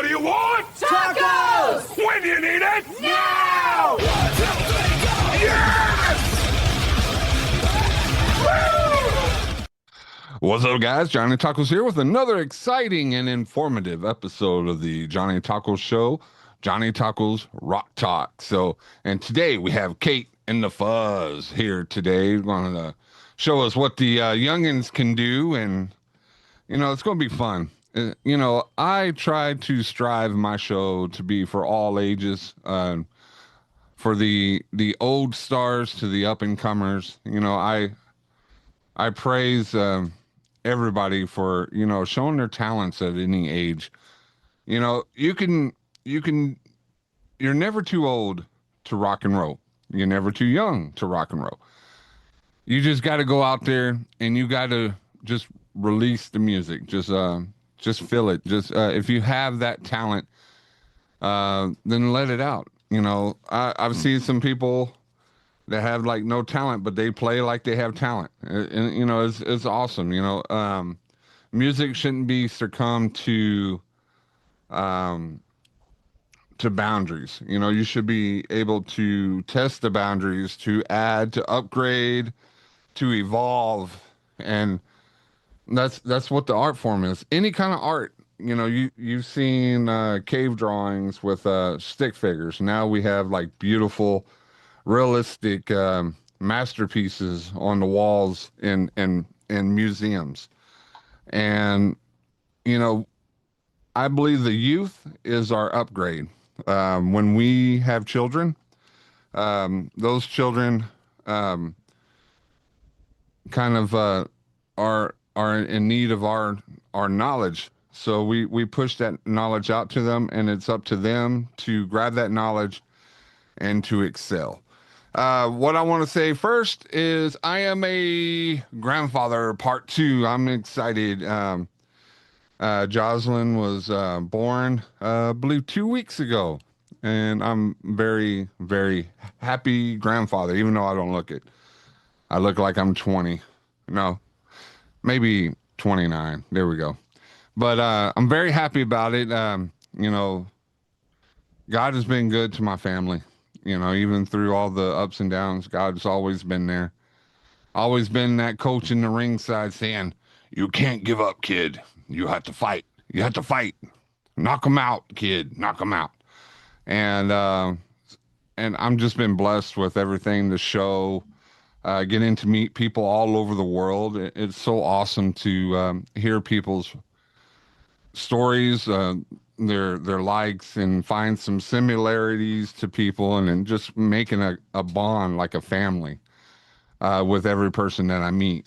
do you want? Tacos! When do you need it? Now! 1, 2, 3, go! Yes! Woo! What's up, guys? Johnny Tacos here with another exciting and informative episode of the Johnny Tacos Show, Johnny Tacos Rock Talk. And today we have Kate and the Fuzz here today. Going to show us what the youngins can do, and it's going to be fun. I try to strive my show to be for all ages, for the old stars to the up and comers. I praise everybody for showing their talents at any age. You're never too old to rock and roll. You're never too young to rock and roll. You just got to go out there and you got to just release the music. Just feel it. If you have that talent, then let it out. I've seen some people that have like no talent, but they play like they have talent. And it's awesome. Music shouldn't be succumbed to boundaries. You should be able to test the boundaries, to add, to upgrade, to evolve, and that's what the art form is. Any kind of art. You've seen cave drawings with stick figures. Now we have like beautiful, realistic masterpieces on the walls in museums. And I believe the youth is our upgrade. When we have children, those children kind of are in need of our knowledge. So we push that knowledge out to them, and it's up to them to grab that knowledge and to excel. What I want to say first is I am a grandfather, part 2. I'm excited. Jocelyn was born, I believe 2 weeks ago, and I'm very, very happy grandfather, even though I don't look it. I look like I'm 20. No, maybe 29. There we go. But I'm very happy about it. God has been good to my family. Even through all the ups and downs, God's always been there. Always been that coach in the ringside saying, "You can't give up, kid. You have to fight. You have to fight. Knock them out, kid. Knock them out." And I'm just been blessed with everything, the show, getting to meet people all over the world. It's so awesome to hear people's stories, their likes, and find some similarities to people, and then just making a bond like a family with every person that I meet.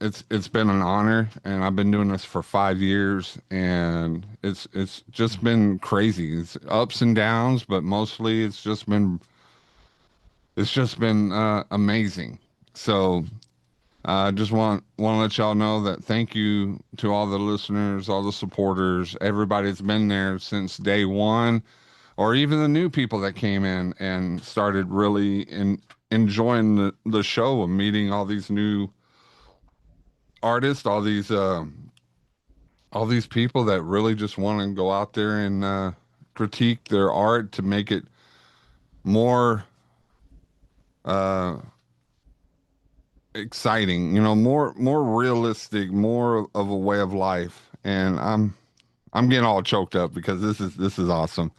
It's been an honor, and I've been doing this for 5 years, and it's just been crazy. It's ups and downs, but mostly it's just been amazing. So I just want to let y'all know that thank you to all the listeners, all the supporters, everybody that's been there since day one, or even the new people that came in and started really enjoying the show and meeting all these new artists, all these people that really just want to go out there and critique their art to make it more exciting, more realistic, more of a way of life. And I'm getting all choked up because this is awesome.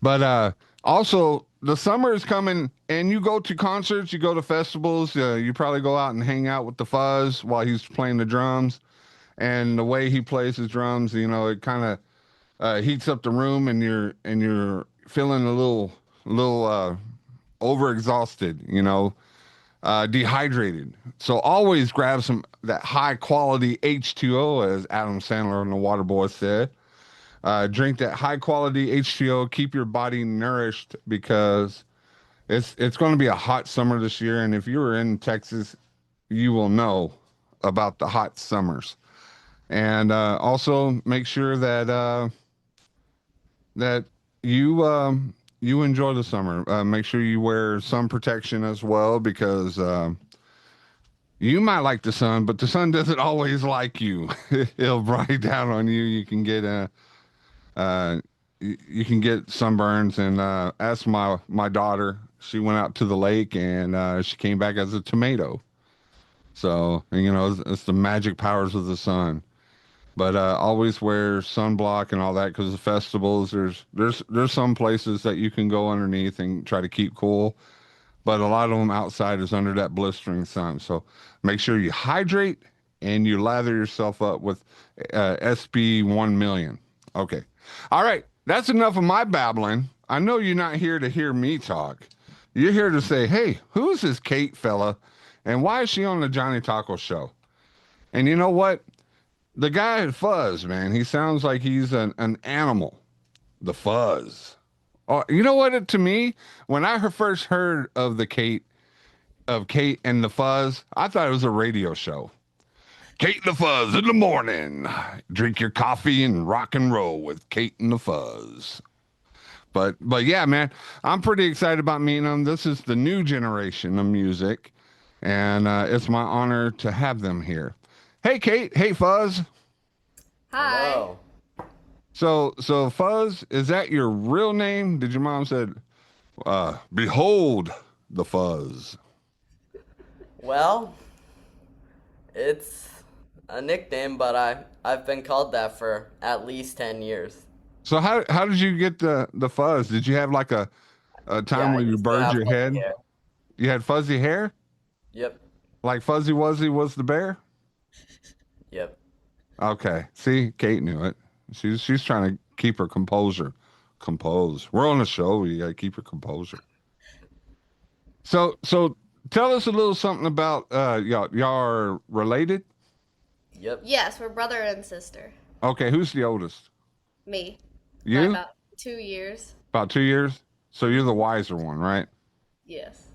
But also the summer is coming, and you go to concerts, you go to festivals, you probably go out and hang out with the Fuzz while he's playing the drums. And the way he plays his drums, it kind of heats up the room, and you're feeling a little overexhausted, dehydrated. So always grab that high quality H2O, as Adam Sandler and the Waterboy said. Drink that high quality H2O. Keep your body nourished, because it's going to be a hot summer this year. And if you were in Texas, you will know about the hot summers. And also make sure that you enjoy the summer. Make sure you wear sun protection as well, because you might like the sun, but the sun doesn't always like you. It'll bright down on you. You can get uh, you can get sunburns. And ask my daughter. She went out to the lake and she came back as a tomato. So it's the magic powers of the sun. But always wear sunblock and all that because the festivals. There's some places that you can go underneath and try to keep cool, but a lot of them outside is under that blistering sun. So make sure you hydrate and you lather yourself up with SB 1 million. Okay, all right. That's enough of my babbling. I know you're not here to hear me talk. You're here to say, hey, who's this Kate fella, and why is she on the Johnny Taco show? And you know what? The guy at Fuzz, man, he sounds like he's an animal. The Fuzz. Oh, you know what? To me, when I first heard of Kate and the Fuzz, I thought it was a radio show. Kate and the Fuzz in the morning. Drink your coffee and rock and roll with Kate and the Fuzz. But yeah, man, I'm pretty excited about meeting them. This is the new generation of music, and it's my honor to have them here. Hey, Kate. Hey, Fuzz. Hi. Hello. So Fuzz, is that your real name? Did your mom said, behold the Fuzz? Well, it's a nickname, but I've been called that for at least 10 years. So how did you get the Fuzz? Did you have like a Yeah, time I when you used to burned have your fuzzy head? hair. You had fuzzy hair? Yep. Like Fuzzy Wuzzy was the bear? Yep. Okay. See, Kate knew it. She's trying to keep her composure. Compose. We're on a show. You gotta keep your composure. So tell us a little something about y'all are related? Yep. Yes, we're brother and sister. Okay, who's the oldest? Me. By You? about 2 years. About 2 years? So you're the wiser one, right? Yes.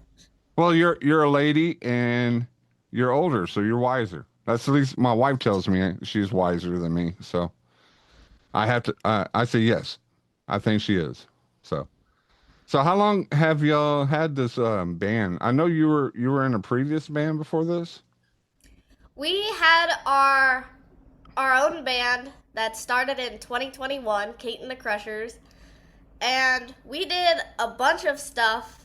Well, you're a lady and you're older, so you're wiser. That's at least my wife tells me she's wiser than me. So I have to. I say yes. I think she is. So how long have y'all had this band? I know you were in a previous band before this. We had our own band that started in 2021, Kate and the Crushers, and we did a bunch of stuff.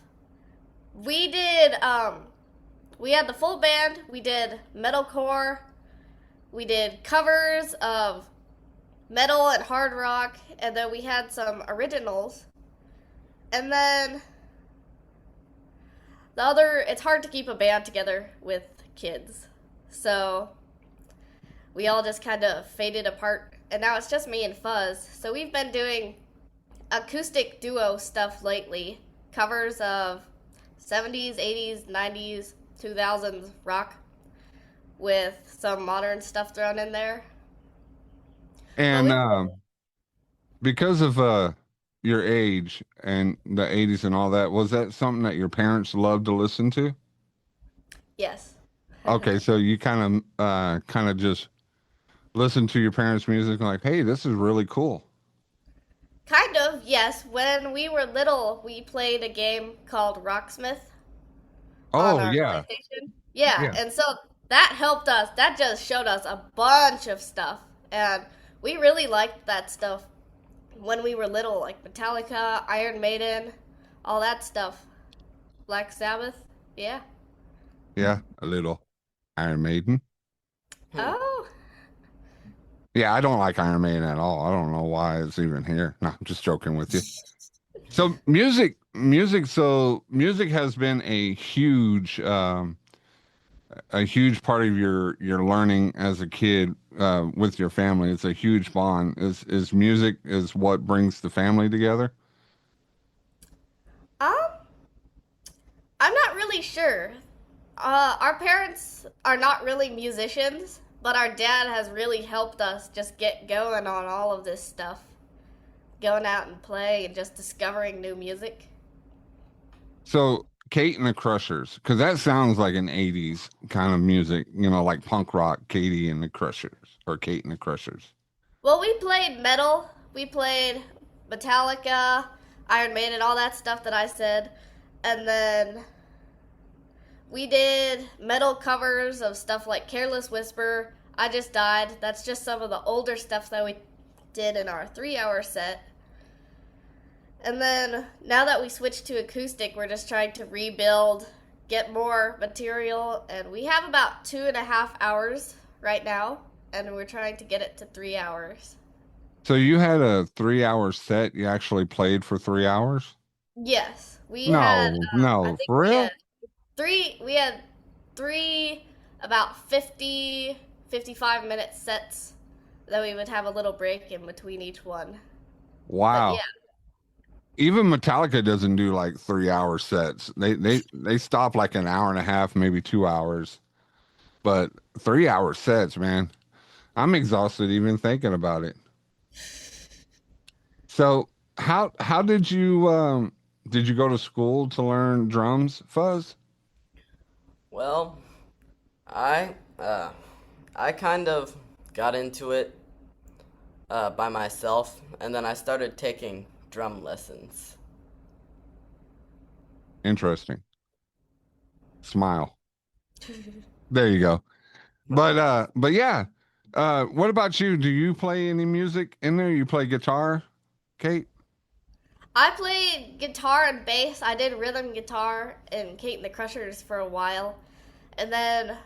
We had the full band. We did metalcore. We did covers of metal and hard rock, and then we had some originals. And then it's hard to keep a band together with kids. So we all just kind of faded apart, and now it's just me and Fuzz. So we've been doing acoustic duo stuff lately, covers of 70s, 80s, 90s, 2000s rock with some modern stuff thrown in there. But And we, because of your age and the '80s and all that, was that something that your parents loved to listen to? yes. Okay, so you kind of just listen to your parents' music and like, hey, this is really cool. Kind of, yes. When we were little, we played a game called Rocksmith on Oh our yeah, PlayStation. Yeah, yeah, and so that helped us. That just showed us a bunch of stuff. And we really liked that stuff when we were little, like Metallica, Iron Maiden, all that stuff. Black Sabbath. Yeah. yeah. A little Iron Maiden. Hmm. Oh. Yeah, I don't like Iron Maiden at all. I don't know why it's even here. No, I'm just joking with you. So music has been a huge part of your learning as a kid with your family. It's a huge bond. Is music is what brings the family together? Um, I'm not really sure. Our parents are not really musicians, but our dad has really helped us just get going on all of this stuff. Going out and play and just discovering new music. So Kate and the Crushers, because that sounds like an '80s kind of music, like punk rock. Katie and the Crushers, or Kate and the Crushers. Well, we played metal. We played Metallica, Iron Maiden, all that stuff that I said. And then we did metal covers of stuff like Careless Whisper, I Just Died. That's just some of the older stuff that did in our 3 hour set. And then now that we switched to acoustic, we're just trying to rebuild, get more material, and we have about 2.5 hours right now, and we're trying to get it to 3 hours. So you had a 3 hour set. You actually played for 3 hours? Yes, we had. No, I no, think for we had real? three. We had three about 50, 55 minute sets. Then we would have a little break in between each one. But yeah, Wow. Even Metallica doesn't do like 3 hour sets. They stop like an hour and a half, maybe 2 hours. But 3 hour sets, man. I'm exhausted even thinking about it. So how did you go to school to learn drums, Fuzz? Well, I uh, I kind of got into it by myself, and then I started taking drum lessons. Interesting. Smile. There you go. But yeah. What about you? Do you play any music in there? You play guitar, Kate? I played guitar and bass. I did rhythm guitar in Kate and the Crushers for a while, and then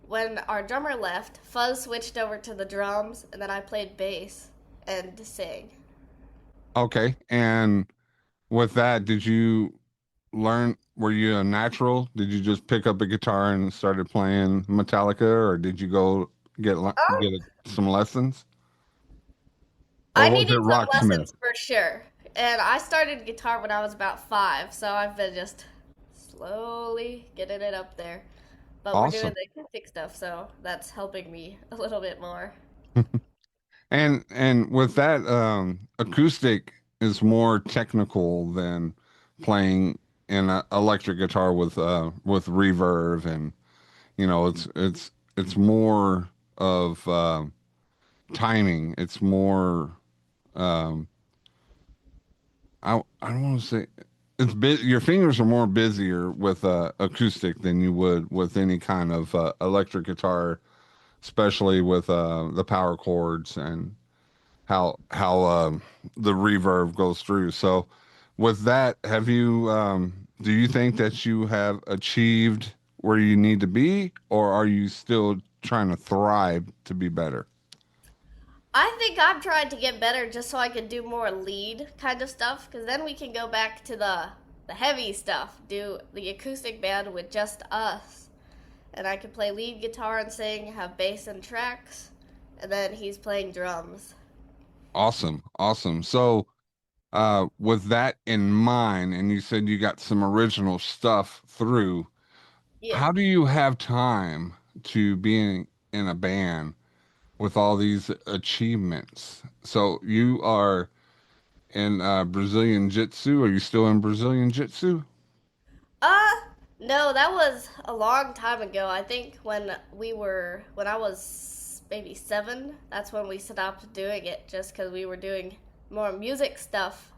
when our drummer left, Fuzz switched over to the drums, and then I played bass and sang. Okay. And with that, did you learn, were you a natural? Did you just pick up a guitar and started playing Metallica, or did you go get some lessons? Or I was it needed some Rocksmith? lessons for sure. And I started guitar when I was about 5, so I've been just slowly getting it up there. But we're doing Awesome. the acoustic stuff, so that's helping me a little bit more. And with that, acoustic is more technical than playing an electric guitar with reverb, and it's more of timing. It's more um, I don't want to say it's your fingers are more busier with acoustic than you would with any kind of electric guitar, especially with the power chords and how the reverb goes through. So, with that, do you think that you have achieved where you need to be, or are you still trying to thrive to be better? I think I'm trying to get better just so I can do more lead kind of stuff, because then we can go back to the heavy stuff, do the acoustic band with just us. And I can play lead guitar and sing, have bass and tracks, and then he's playing drums. Awesome, awesome. So, with that in mind, and you said you got some original stuff through, Yeah. how do you have time to be in a band with all these achievements? So you are in Brazilian Jiu-Jitsu. Are you still in Brazilian Jiu-Jitsu? Uh, no, that was a long time ago. I think when I was maybe 7, that's when we stopped doing it just because we were doing more music stuff.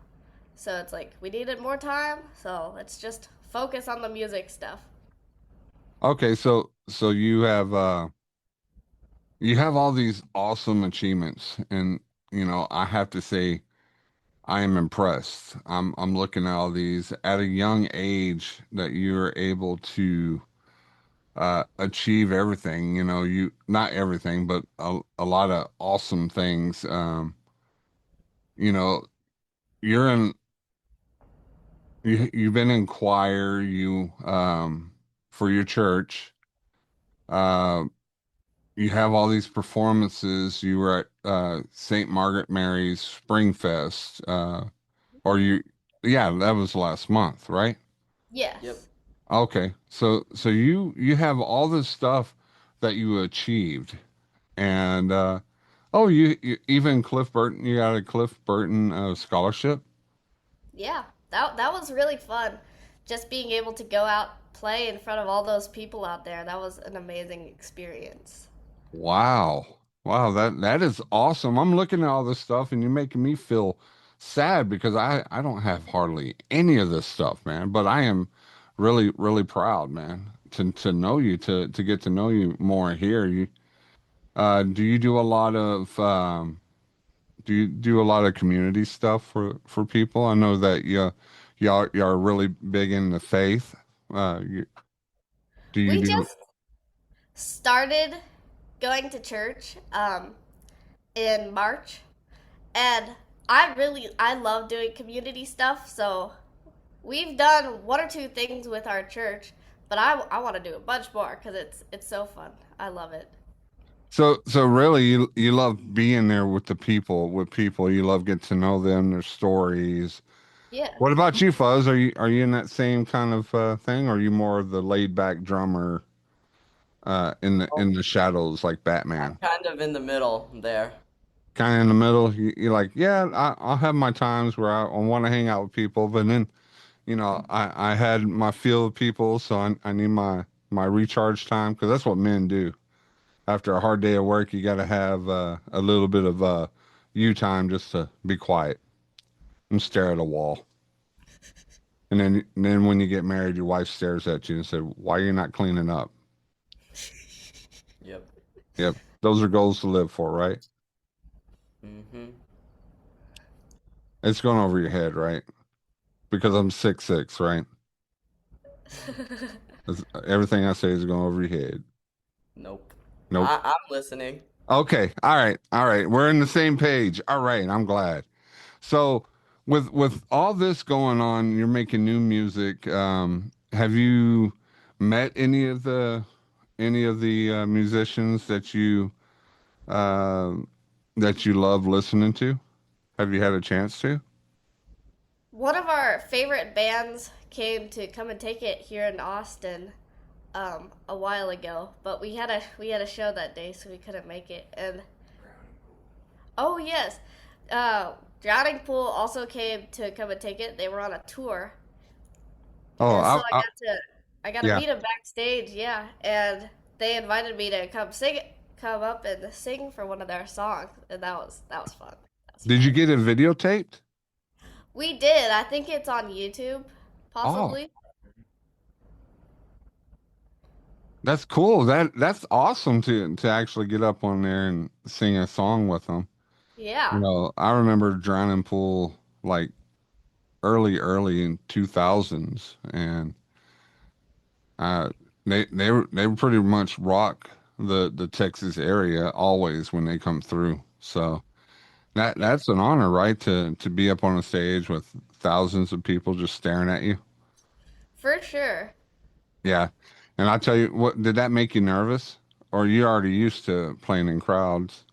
So it's like we needed more time, so let's just focus on the music stuff. Okay, so you have all these awesome achievements, and I have to say I am impressed. I'm looking at all these at a young age that you're able to achieve everything. You not everything, but a lot of awesome things. You know, you're in you've been in choir, you for your church. Uh, you have all these performances. You were at St. Margaret Mary's Spring Fest, or yeah, that was last month, right? Yep. Yes. Okay, so you have all this stuff that you achieved, and oh, you even Cliff Burton, you got a Cliff Burton scholarship. Yeah. That was really fun. Just being able to go out play in front of all those people out there. That was an amazing experience. Wow. Wow, that is awesome. I'm looking at all this stuff and you're making me feel sad because I don't have hardly any of this stuff, man. But I am really, really proud, man, to know you, to get to know you more here. Do you do a lot of Do you do a lot of community stuff for people? I know that y'all are really big into faith. You, do you We do? just started going to church in March, and I love doing community stuff. So we've done one or two things with our church, but I want to do a bunch more because it's so fun. I love it. So really, you love being there with the people, with people. You love getting to know them, their stories. Yeah. What about you, Fuzz? Are you in that same kind of thing, or are you more of the laid back drummer in the shadows like I'm Batman? kind of in the middle there. Kind of in the middle. You're like, yeah, I'll have my times where I want to hang out with people, but then I had my fill of people, so I need my recharge time because that's what men do. After a hard day of work, you got to have a little bit of you time just to be quiet and stare at a wall. And then when you get married, your wife stares at you and said, "Why are you not cleaning up?" Yep. Yep, those are goals to live for, right? Mm-hmm. It's going over your head, right? Because I'm 6'6", right? Everything I say is going over your head. Nope. Nope. I'm listening. Okay. All right. All right. We're in the same page. All right. I'm glad. So with all this going on, you're making new music. Have you met any of the musicians uh, that you love listening to? Have you had a chance to? One of our favorite bands came to come and take it here in Austin a while ago, but we had a show that day, so we couldn't make it. And oh yes, Drowning Pool also came to come and take it. They were on a tour, Oh, and so I got to yeah. meet them backstage. Yeah, and they invited me to come up and sing for one of their songs, and that was fun. That was Did you fun. get it videotaped? We did. I think it's on YouTube, Oh, possibly. that's cool. That's awesome to actually get up on there and sing a song with them. You Yeah. know, I remember Drowning Pool like early in 2000s, and uh, they were pretty much rock the Texas area always when they come through. So Yeah. that's an honor, right? To be up on a stage with thousands of people just staring at you. For sure. Yeah, and I tell you what, did that make you nervous, or you already used to playing in crowds?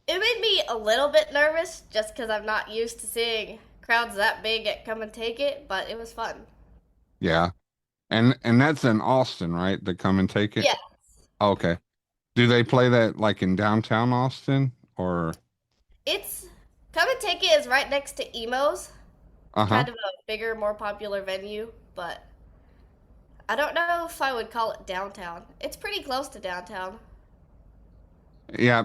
It made me a little bit nervous just because I'm not used to seeing crowds that big at Come and Take It, but it was fun. Yeah, and that's in Austin, right? To come and take it. Yeah. Okay. Do they play that like in downtown Austin or? It's Come and Take It is right next to Emo's, Uh-huh. kind of a bigger, more popular venue, but I don't know if I would call it downtown. It's pretty close to downtown. Yeah,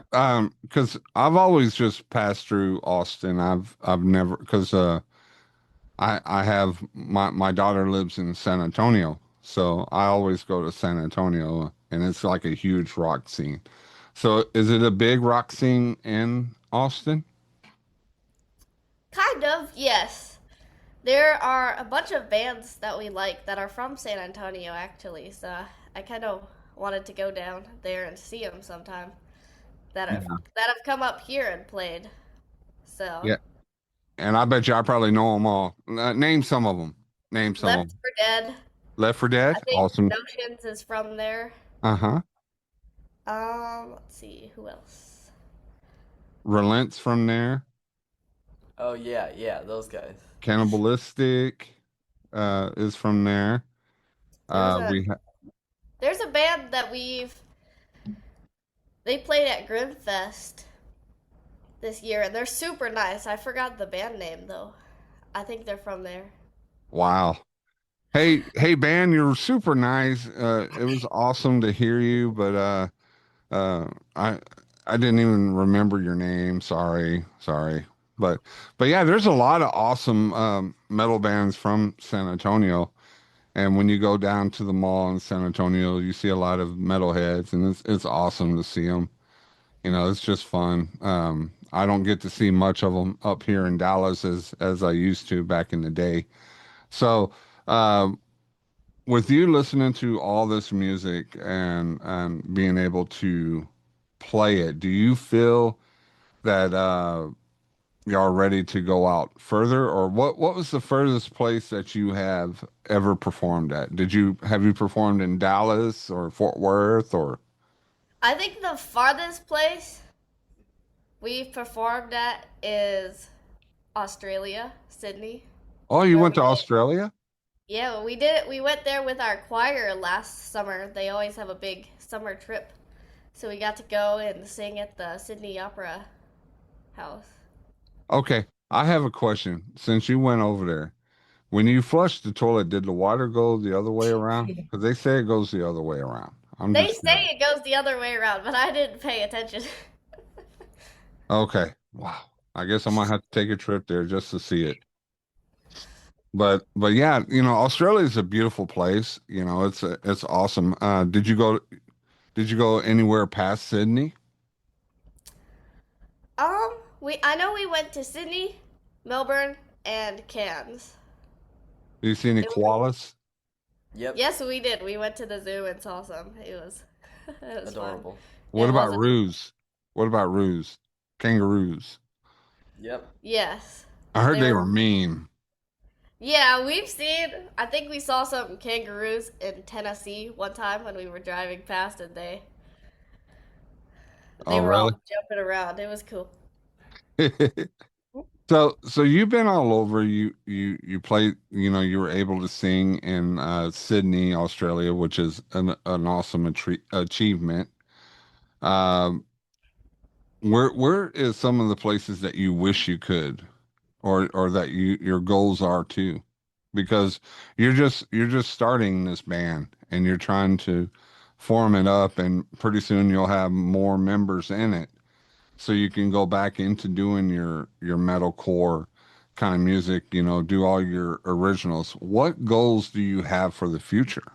because I've always just passed through Austin. I've never because I have my daughter lives in San Antonio, so I always go to San Antonio, and it's like a huge rock scene. So is it a big rock scene in Austin? Kind of, yes. There are a bunch of bands that we like that are from San Antonio, actually. So I kind of wanted to go down there and see them sometime. That have Yeah. that have come up here and played. So Yeah, and I bet you I probably know them all. Name some of them. Name some of Left them. for Dead. Left for I Dead. think Awesome. Notions is from there. Uh-huh. Let's see who else. Relents from there. Oh yeah, yeah, those guys. Cannibalistic is from there. There's a We ha there's a band that they played at Grimfest this year and they're super nice. I forgot the band name though. I think they're from there. Wow. Hey, band, you're super nice. It was awesome to hear you, but uh, I I didn't even remember your name. Sorry. But but yeah, there's a lot of awesome metal bands from San Antonio. And when you go down to the mall in San Antonio, you see a lot of metalheads, and it's awesome to see them. You know, it's just fun. I don't get to see much of them up here in Dallas as I used to back in the day. So, uh, with you listening to all this music and being able to play it, do you feel that y'all ready to go out further, or what was the furthest place that you have ever performed at? Have you performed in Dallas or Fort Worth or? I think the farthest place we've performed at is Australia, Sydney. Oh, you Where went we to did. Australia? Yeah, we did it. We went there with our choir last summer. They always have a big summer trip. So we got to go and sing at the Sydney Opera House. Okay, I have a question. Since you went over there, when you flushed the toilet, did the water go the other way around? Because they say it goes the other way around. I'm They just say curious. it goes the other way around, but I didn't pay attention. Okay. Wow. I guess I might have to take a trip there just to see it. But yeah, Australia is a beautiful place. It's awesome. Did you go anywhere past Sydney? I know we went to Sydney, Melbourne, and Cairns. Did you see any It was, koalas? Yep. yes, we did. We went to the zoo and saw some. It was it was fun. Adorable. What It about was adorable. roos? What about roos? Kangaroos. Yep. Yes. I heard They they were were mean. Yeah, I think we saw some kangaroos in Tennessee one time when we were driving past and they Oh, were really? all jumping around. It was cool. So you've been all over. You played. You were able to sing in Sydney, Australia, which is an awesome achievement. Um, where is some of the places that you wish you could, or that your goals are too? Because you're just starting this band and you're trying to form it up, and pretty soon you'll have more members in it, so you can go back into doing your metalcore kind of music, do all your originals. What goals do you have for the future?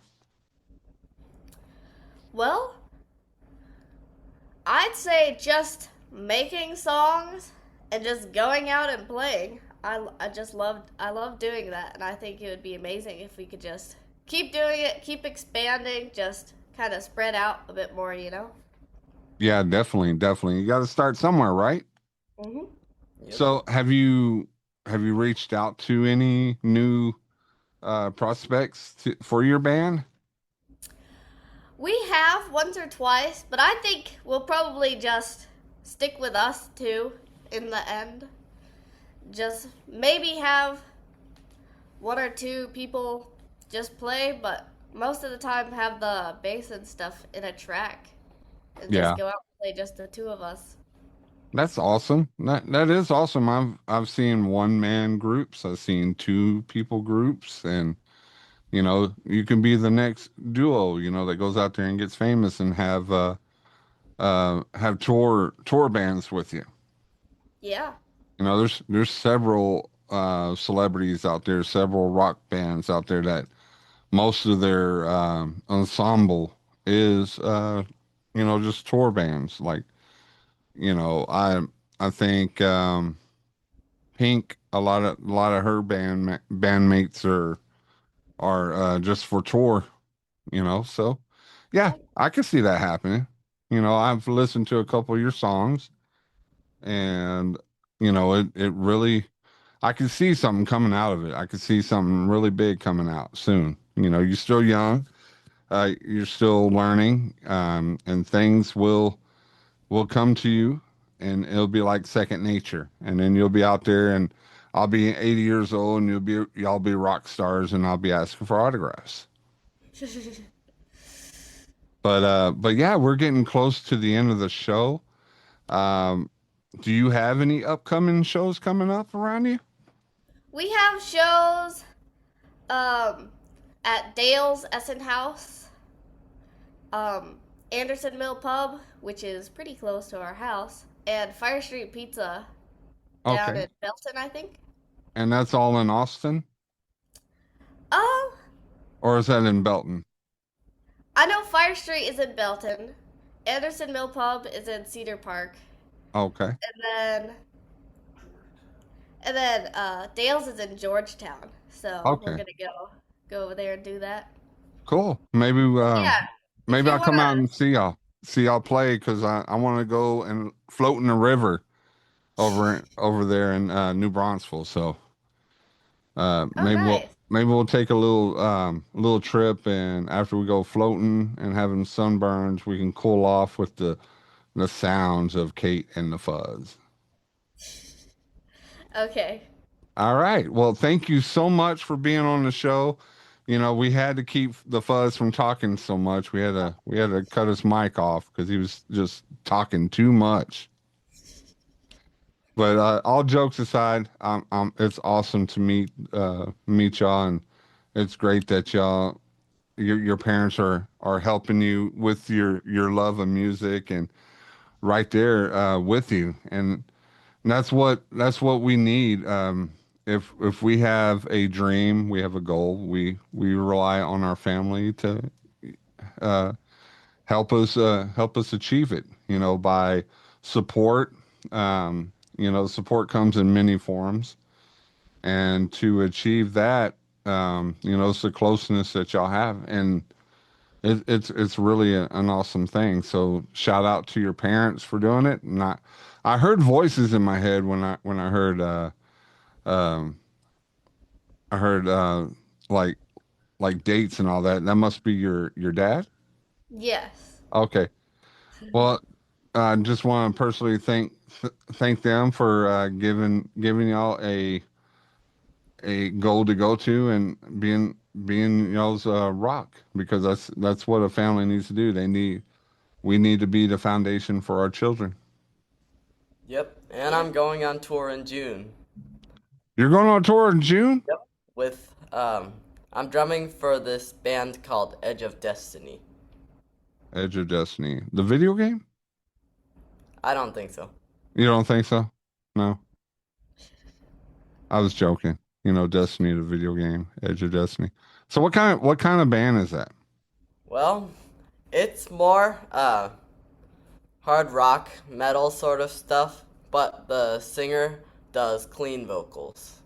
Well, I'd say just making songs and just going out and playing. I love doing that, and I think it would be amazing if we could just keep doing it, keep expanding, just kind of spread out a bit more, you know? Yeah, definitely, definitely. You got to start somewhere, right? hmm Yep. So have you reached out to any new prospects for your band? We have once or twice, but I think we'll probably just stick with us two in the end. Just maybe have one or two people just play, but most of the time have the bass and stuff in a track and just Yeah, go out and play just the two of us. that's awesome. That is awesome. I've seen one man groups. I've seen two people groups, and you can be the next duo, that goes out there and gets famous and have tour bands with you. Yeah. There's several celebrities out there, several rock bands out there that most of their ensemble is just tour bands. Like, I think Pink, a lot of her bandmates are just for tour, so yeah, Yeah. I can see that happening. I've listened to a couple of your songs, and it really, I can see something coming out of it. I can see something really big coming out soon. You're still young, you're still learning, and things will come to you, and it'll be like second nature, and then you'll be out there, and I'll be 80 years old, and y'all be rock stars, and I'll be asking for autographs. But yeah, we're getting close to the end of the show. Um, do you have any upcoming shows coming up around you? We have shows um at Dale's Essen House, um Anderson Mill Pub, which is pretty close to our house, and Fire Street Pizza down Okay. in Belton, I think. And that's all in Austin, Um, or is that in Belton? I know Fire Street is in Belton. Anderson Mill Pub is in Cedar Park. Okay. And then Dale's is in Georgetown, so we're Okay. gonna go over there and do that. Cool. Maybe Yeah, if maybe you I'll come out wanna, and see y'all play because I want to go and float in the river over there in New Braunfels. So oh nice. maybe we'll take a little trip, and after we go floating and having sunburns, we can cool off with the sounds of Kate and the Fuzz. Okay. All right. Well, thank you so much for being on the show. You know, we had to keep the Fuzz from talking so much. We had to cut his mic off because he was just talking too much. But all jokes aside, it's awesome to meet y'all, and it's great that your parents are helping you with your love of music and right there with you, and that's what we need. If we have a dream, we have a goal. We rely on our family to uh, help us achieve it. You know, by support. You know, support comes in many forms, and to achieve that, you know, it's the closeness that y'all have, and it's really an awesome thing. So shout out to your parents for doing it. And I heard voices in my head when um, I heard like like dates and all that. That must be your dad. Yes. Okay. Well, I just want to personally thank them for giving y'all a goal to go to and being y'all's rock because that's what a family needs to do. We need to be the foundation for our children. Yep, and Yeah. I'm going on tour in June. You're going on tour in June? Yep. With I'm drumming for this band called Edge of Destiny. Edge of Destiny. The video game? I don't think so. You don't think so? No. I was joking. You know, Destiny, the video game, Edge of Destiny. So what kind of band is that? Well, it's more hard rock, metal sort of stuff, but the singer does clean vocals.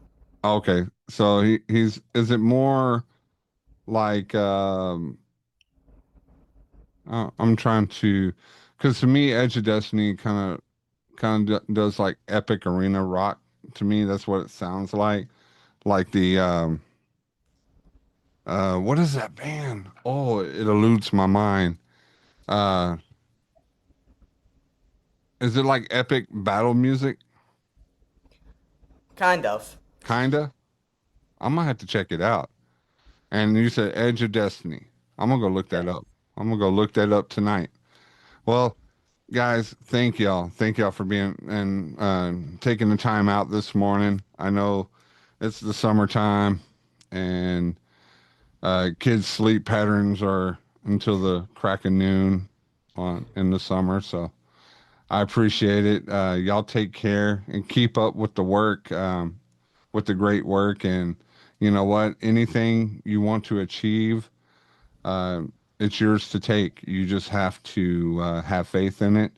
Okay. So he's is it more like I'm trying to because to me Edge of Destiny kind of does like epic arena rock to me. That's what it sounds like. Like the what is that band? Oh, it eludes my mind. Uh is it like epic battle music? Kind of. Kinda. I might have to check it out. And you said Edge of Destiny. I'm gonna go look Yeah. that up. I'm gonna go look that up tonight. Well, guys, thank y'all. Thank y'all for being and taking the time out this morning. I know it's the summertime and kids' sleep patterns are until the crack of noon on in the summer. So I appreciate it. Y'all take care and keep up with the work, with the great work. And you know what? Anything you want to achieve, uh, it's yours to take. You just have to have faith in it.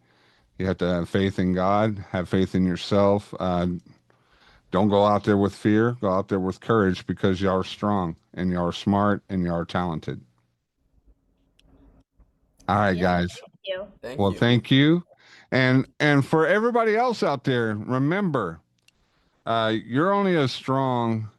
You have to have faith in God, have faith in yourself. Don't go out there with fear. Go out there with courage because y'all are strong and y'all are smart and y'all are talented. All right, Yep. guys. Thank you. Thank Well, you. thank you. And for everybody else out there, remember, you're only as strong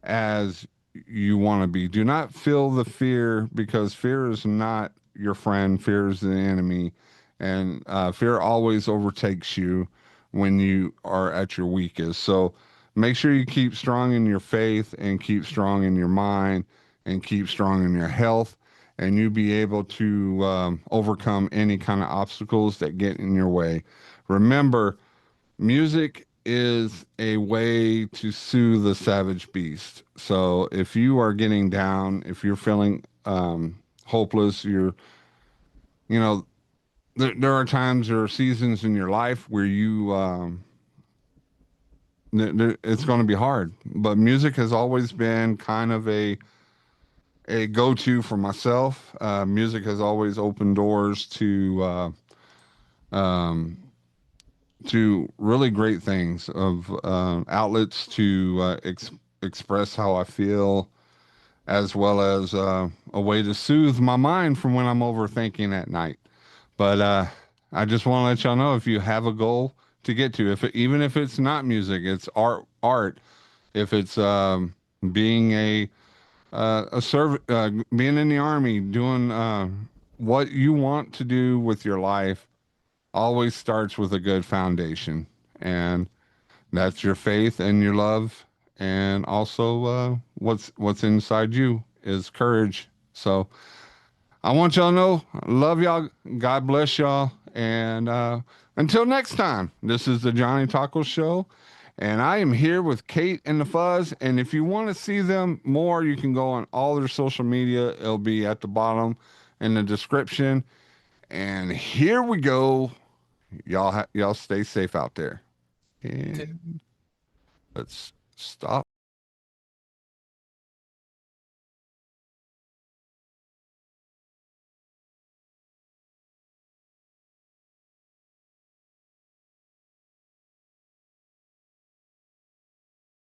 as you want to be. Do not feel the fear because fear is not your friend. Fear is the enemy. And fear always overtakes you when you are at your weakest. So make sure you keep strong in your faith and keep strong in your mind and keep strong in your health. And you be able to overcome any kind of obstacles that get in your way. Remember, music is a way to soothe the savage beast. So if you are getting down, if you're feeling hopeless, you know, there are times, there are seasons in your life where it's going to be hard. But music has always been kind of a go-to for myself. Music has always opened doors to to really great things of outlets to express how I feel, as well as a way to soothe my mind from when I'm overthinking at night. But I just want to let y'all know, if you have a goal to get to, even if it's not music, it's art. If it's being being in the army, doing what you want to do with your life, always starts with a good foundation, and that's your faith and your love, and also what's inside you is courage. So I want y'all to know, love y'all. God bless y'all. And until next time, this is the Johnny Taco Show. And I am here with Kate and the Fuzz. And if you want to see them more, you can go on all their social media. It'll be at the bottom in the description. And here we go. Y'all stay safe out there. And let's stop.